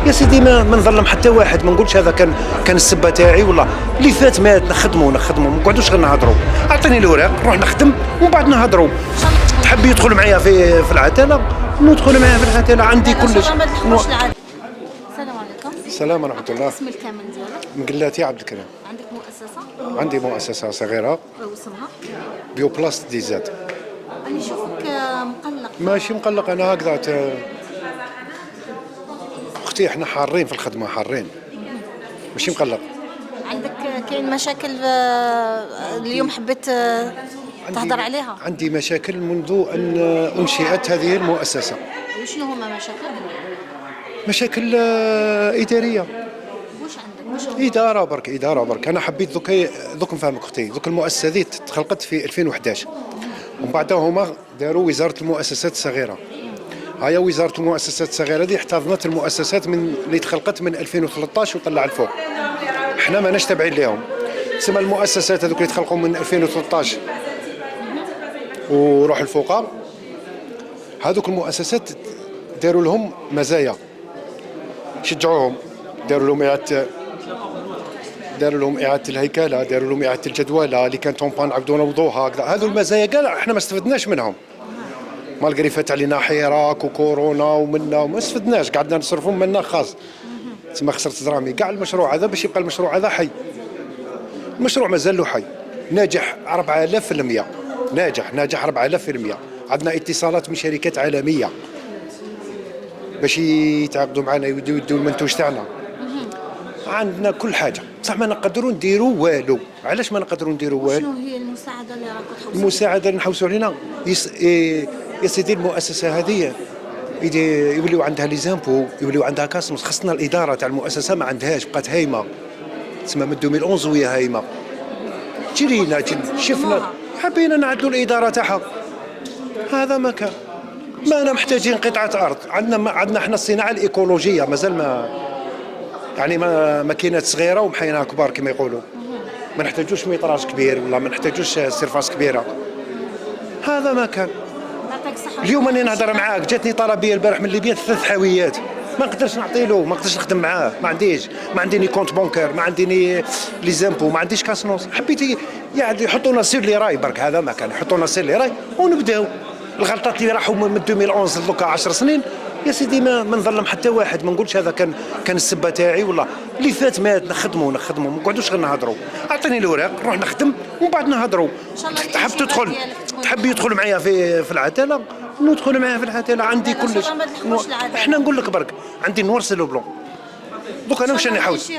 يا سيدي ما نظلم حتى واحد، ما نقولش هذا كان السبه تاعي والله اللي فات مات. نخدموا ما نقعدوش غير نهضروا. اعطيني الاوراق نروح نخدم ومن بعد نهضروا. تحب يدخل معايا في العتاله ندخل معايا في العتاله، عندي كلش. السلام عليكم. السلام ورحمه الله. الاسم الكامل ديالك؟ مقلاتي عبد الكريم. عندك مؤسسة؟ عندي مؤسسه صغيره واسمها؟ بيوبلاست دي زاد. أنا نشوفك مقلق. ماشي مقلق، انا هكذا اختي احنا حارين في الخدمه، حارين ماشي مقلق. عندك كاين مشاكل اليوم حبيت تهضر عليها؟ عندي مشاكل منذ ان انشئت هذه المؤسسه. وشنو هما مشاكل؟ مشاكل اداريه. واش عندك؟ اداره برك. انا حبيت دوك نفهمك اختي. دوك المؤسسه هذه تخلقت في 2011 ومن بعدها هما داروا وزاره المؤسسات الصغيره. هيا وزاره المؤسسات الصغيره هذه احتضنت المؤسسات من اللي تخلقت من 2013 وطلع الفوق. احنا ماناش تابعين لهم. تسمى المؤسسات هذوك اللي تخلقوا من 2013 وروح الفوق، هذوك المؤسسات داروا لهم مزايا، شجعوهم، داروا لهم اعاده الهيكله، داروا لهم اعاده الجدوله اللي كانت طومبان عبدو نوضوها هكذا. هذو المزايا كاع احنا ما استفدناش منهم، مالغري فات علينا حراك وكورونا ومنا وما استفدناش، قعدنا نصرفوا منا خاص. تسمى خسرت دراهمي كاع. المشروع هذا باش يبقى المشروع هذا حي، المشروع مازال له حي، ناجح 4000%، ناجح 4000%. عندنا اتصالات من شركات عالميه باش يتعاقدوا معنا يدوا المنتوج تاعنا. عندنا كل حاجه، بصح ما نقدروا نديروا والو. علاش ما نقدروا نديروا والو؟ شنو هي المساعده اللي راكم تحوسوا؟ المساعده اللي نحوسوا علينا يا سيدي المؤسسه هذه يوليو عندها لي زامبو، يوليو عندها كاسموس. خصنا الاداره تاع المؤسسه ما عندهاش، بقات هايمه. تسمى من 2011 وهي هايمه. جرينا شفنا حبينا نعدلوا الاداره تاعها. هذا ما كان. ما أنا محتاجين قطعه ارض. عندنا احنا الصناعه الايكولوجيه مازال يعني ماكينات صغيره ومحيناها كبار كما يقولوا. ما نحتاجوش ميطراج كبير ولا ما نحتاجوش سيرفاس كبيره. هذا ما كان. اليوم اني نهضر معاك جاتني طلبيه البارح من ليبيا 3 حاويات، ما نقدرش نعطي له، ما نقدرش نخدم معاه، ما عندي ني كونت بونكير، ما عندي ني لي زامبو، ما عنديش كاسنوس. حبيت يعني يحطونا سير لي راي برك. هذا ما كان. يحطونا سير لي راي ونبداو. الغلطات اللي راحوا من 2011 دوكا 10 سنين يا سيدي ما نظلم حتى واحد، ما نقولش هذا كان السبه تاعي والله اللي فات مات. نخدموا ما نقعدوش غير نهضروا. اعطيني الاوراق نروح نخدم ومن بعد نهضروا. تحب يدخل معايا في العتاله ندخل معاه في العتاله. عندي كلش. احنا نقول لك برك عندي نورس لو بلون. دوك انا واش راني نحوس.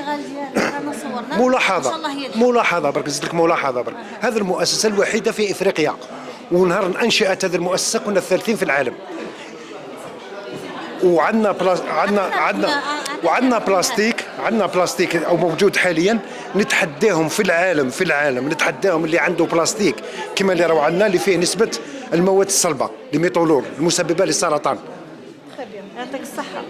ملاحظه برك زدت لك ملاحظه برك. هذه المؤسسه الوحيده في افريقيا، ونهار انشئت هذه المؤسسه كنا الثالثين في العالم. وعندنا بلاستيك او موجود حاليا نتحداهم في العالم نتحداهم اللي عنده بلاستيك كما اللي راهو عندنا اللي فيه نسبه المواد الصلبه الميتولور المسببه للسرطان. يعطيك الصحه.